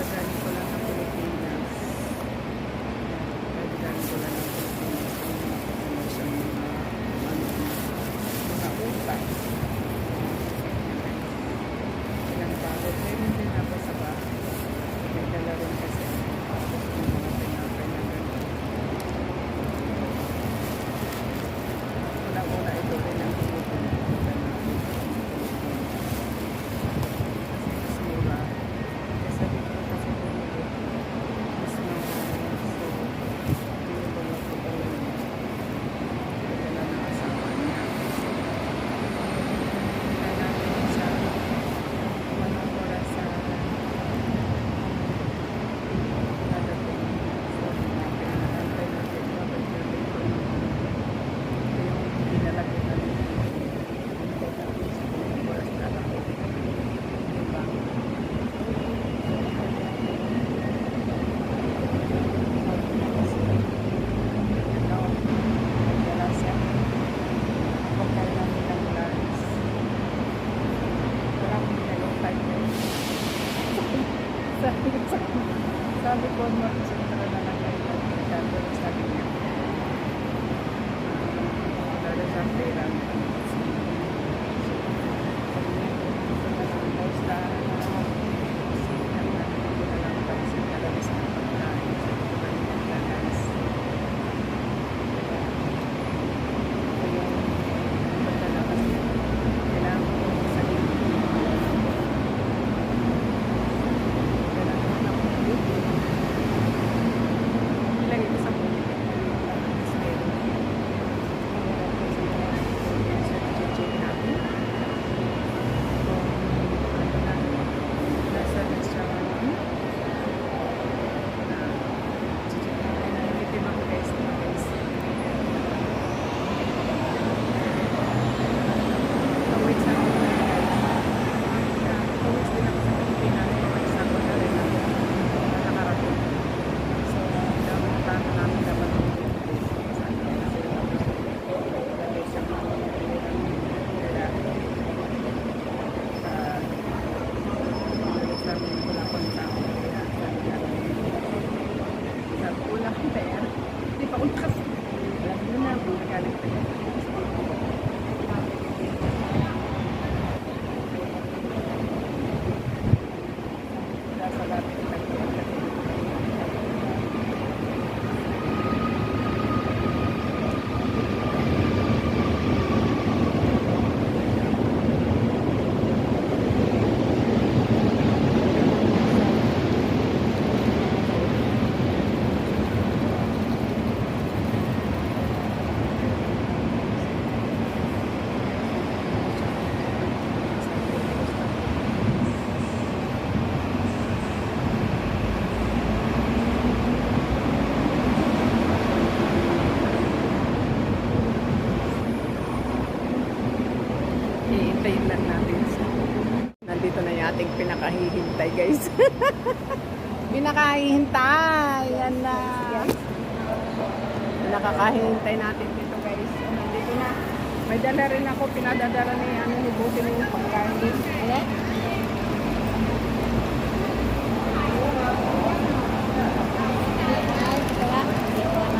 galing ko lang ng Pilipinas. Galing ko lang ng Pilipinas. Sa mga utang. Ilang bago. Meron din ako sa bahay. May dala rin kasi. Tapos yung mga pinapay na gano'n. Una-una ito rin ang pinupunta na. Kasi mas mura. Kasi dito kasi bumili. Mas mahal. So, binibala ko ba yun? Dala ng asawa niya. Dala natin siya. Manong oras sa dadating. So, pinakantay natin. Babalik natin ko yung pinalagay natin. Hintay natin sa manong oras na lang. Diba? Sabi ko, magsutra na lang kayo ng sabi niya. Dahil sa pera. Gusto na lang daw sa hihintayin lang natin siya. Nandito na yung ating pinakahihintay, guys. Pinakahihintay! Yan na. Pinakakahihintay natin dito, guys. Nandito na. May dala rin ako. Pinadadala ni Buti na yung pagkain. Ayan.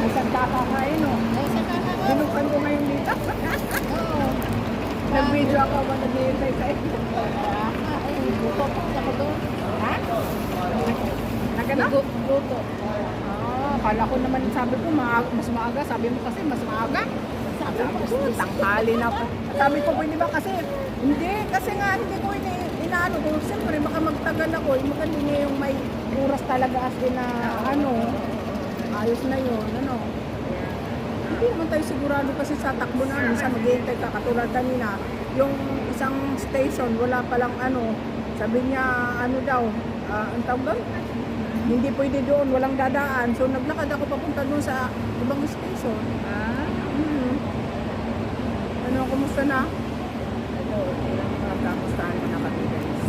Isang kakakain, no? Binukan ko ngayon dito. Nag-video ako ba nag-iintay sa inyo? Luto po ako doon. Ha? Nagano? Luto. Kala ko naman, sabi ko, mas maaga. Sabi mo kasi, mas maaga. Sabi ko, tanghali na po. Sabi ko, pwede ba kasi? Hindi, kasi nga, hindi ko inaano ko. Siyempre, baka magtagal ako. Maganda niya yung may oras talaga as in na, ayos na yun, Hindi naman tayo sigurado kasi sa takbo na. Minsan mag-iintay ka, katulad kanina, yung isang station, wala palang sabi niya, daw, ang tawag doon? Hindi pwede doon, walang dadaan. So, naglakad ako papunta doon sa ibang station. Kumusta na? Ito, kamustahan mo na kami, guys.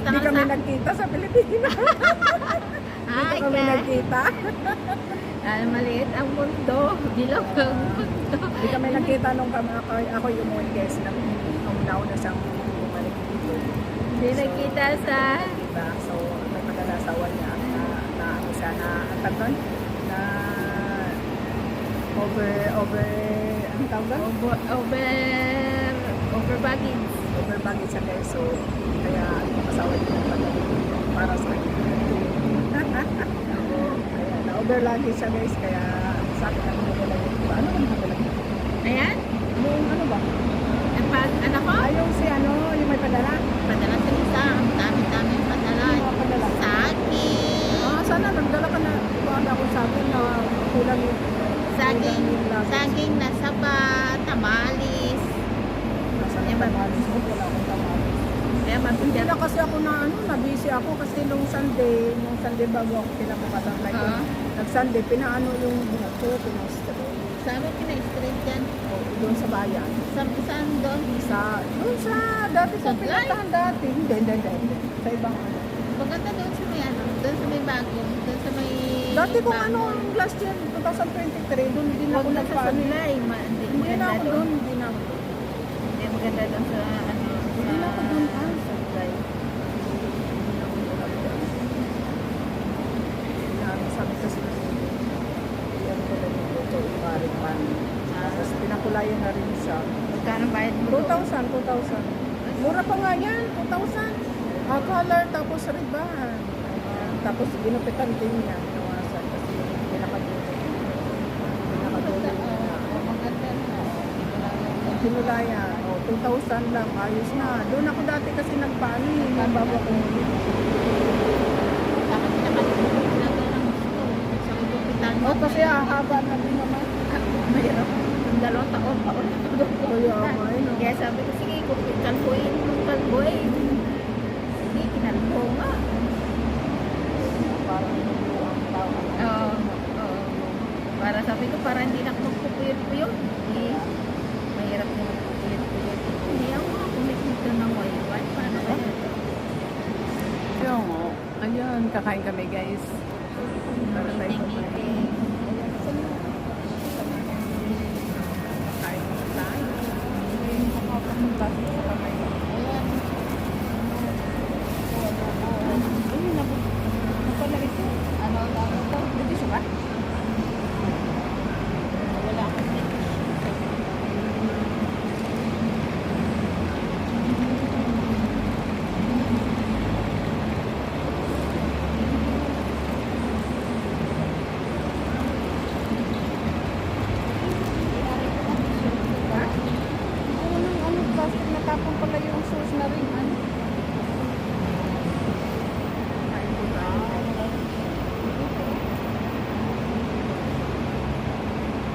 Hindi kami nagkita sa Pilipinas. Hindi kami nagkita. Maliit ang mundo. Bilog ang mundo. Hindi kami nagkita nung ako yung guys na nauna siyang bumalik dito. Hindi nagkita sa... Diba? doon? Na ano tawag doon? Over baggage. Over baggage siya guys. So, kaya mag-asawa din ang pagdating para sa akin. Ayan, na-over luggage siya guys. Kaya sa akin ang nagdala yun. Ano ang nagdala yun? Ayan. Yung ano ba? Ang anak ko, Yung si ano, yung may padala? padala sa isa. Ang dami-dami padala. Yung mga padala. Saging. Sana nagdala ka na. Iwala ko sa akin na kulang yung Saging. Saging na saba. Tamalis. Nasa Eh, tamalis mo, wala akong tamalis. Kaya Hindi mabigyan. na kasi ako na na-busy ako kasi nung Sunday bago ako pinapakatang like Ah. nag-Sunday, pinaano yung buhok ko, pinastro. Saan mo kina-straight yan? Doon sa bayan. Saan doon? Doon sa, dati Sa sa pinatahan dati. Hindi. Sa ibang ano. Maganda doon sa may ano, doon sa may bago, doon sa may Dati kung bago. ano, last year, 2023, doon din ako Huwag na sa nagpaano. Sunlay, hindi Hindi na maganda ako doon. doon, hindi na ako doon. Hindi maganda doon sa ano, Hindi na ako doon, sa Sunlay. Sabi kasi yan ko lang yung ito, paring pan. Tapos pinakulayan na rin siya. Magkano bayad mo doon? 2,000. Mura pa nga yan, 2,000. Color, tapos ribbon. Tapos ginupitan din niya, nawasan. Kasi pinakadulo. Pinakadulo niya. Maganda na. Pinulayan, 2,000 lang, ayos na. Doon ako dati kasi nagpaano yung bago ko. Dapat pinakalimutan na doon ang gusto. Sa kutupitan mo. Kasi haba na din naman. Mayroon. Yung 2 taon pa ulit ako doon. Kaya ako, ayun. Kaya sabi ko, sige, kalbuin mong kalbuin. Sige, kinalbo nga. Parang ang tao. Oo. Oo. Para sabi ko, para hindi na ako magpupuyot-puyot. Eh, mahirap na magpupuyot-puyot. Hindi ako makakumit nito ng wifi. Paano kaya? Yung, ayun, kakain kami guys. Para tayo kumain. Kain na tayo. Ayun, kakapunta sa kamay. Ayun, napala ito. Ano lang ito? Hindi siya ba? Wala akong Ha? Ano, plastic na tapon pala yung sauce na rin. Ano? Kain ko tayo.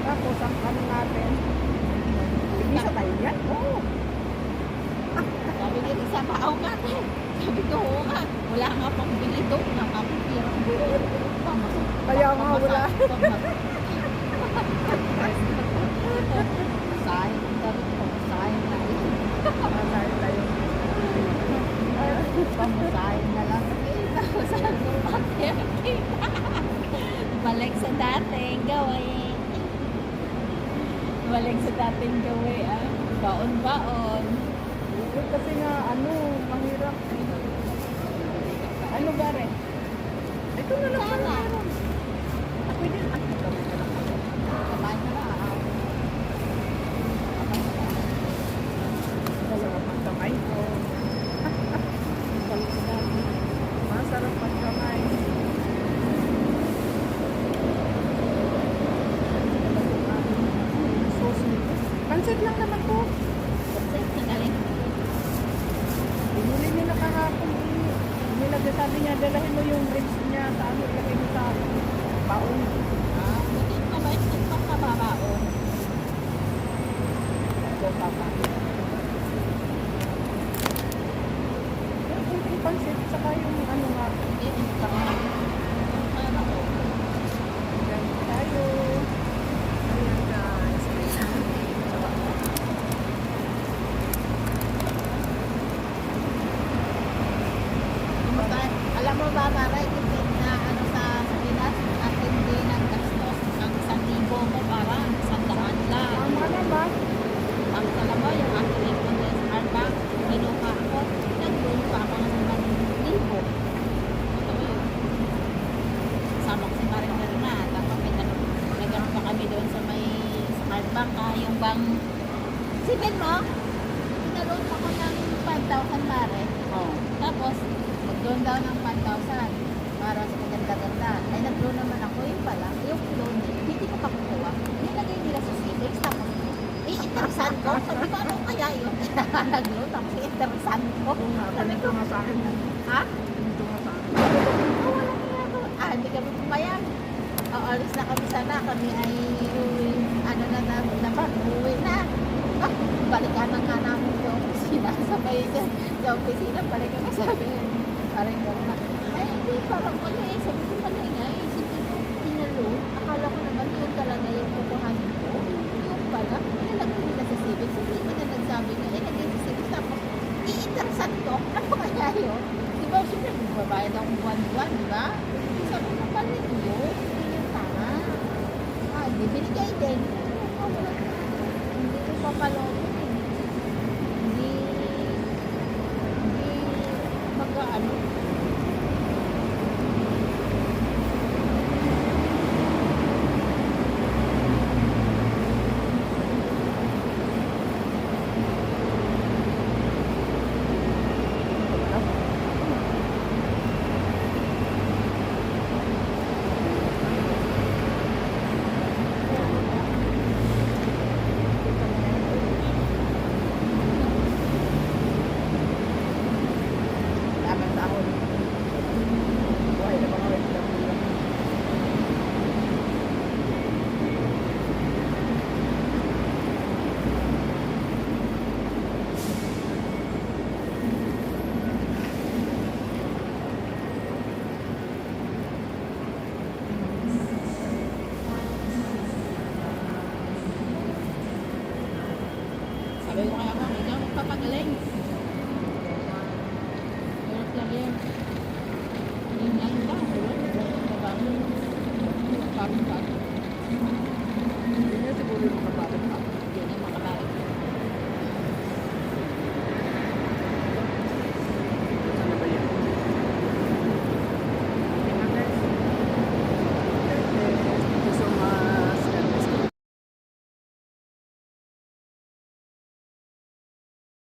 Tapos, ang ano natin, isa tayo yan? Oo. Sabi niya, isa paaw nga. Sabi ko, oo nga. Wala nga pang bili doon. Nakapipirang doon. Kaya nga, wala. Sayang. Sabi ko, sayang na yun. Tayo tayo. Pamusayang na lang. Sabi ko, bakit? Balik sa dating gawin. Balik sa dating gawin. Ah. Baon-baon. Kasi nga, ano, mahirap. Ano ba rin? Ito na lang Sana. pala meron. Ako din. Ako gawin na lang. Kamain na lang. Masarap magkamay. Balik sa dating. Masarap magkamay. Sauce nito. Pansit lang naman po. Nagaling. Binili nila kahapon. Sabi niya, dalahin mo yung ribs niya sa ano, ilagay mo sa baon. Buti mabait din pang kababaon. Ito, papa. Yung kunting pansit, saka yung ano nga. Ganyan tayo. Ayan guys. Alam mo ba, Maray, tipid na ano sa Pinas, at hindi ng gastos ang 1,000 mo para 100 lang. Tama na ba? Ang alam mo, yung bang, sipin mo, pinaload ako ng 5,000 pare. Oh. Tapos, nag-loan daw ng 5,000 para sa maganda-ganda. Ay, nag-loan naman ako, yun pala, yung loan, hindi ko pa kukuha. Nilagay nila sa savings, tapos, interesan ko. Sabi ko, ano kaya yun? Nag-loan, tapos interesan ko. Sabi ko, nga sa akin. ha? Ganito nga sa akin. Oh, walang ginagawa. Hindi kami pumayag. Aalis na kami sana. Kami ay uwi. Ano na naman, uwi na. Balikan na nga namin yung opisina. Sabay sa opisina, balikan na sabi. Parang gano'n. Ay, hindi, parang ano eh. Sabi ko pala nga eh. Sabi ko, pinaload. Akala ko naman yun talaga yung kukuhanin ko. Yung pala, nilagay nila sa civics. Sabi ko na nagsabi niya, nagay sa civics. Tapos, iinteresan ko. Ano kaya yun? Di ba, siyempre, magbabayad akong buwan-buwan, di ba? Sabi ko pala yun, hindi yung tama. Hindi binigay din. Hindi ko papaloob eh. Hindi mag-ano.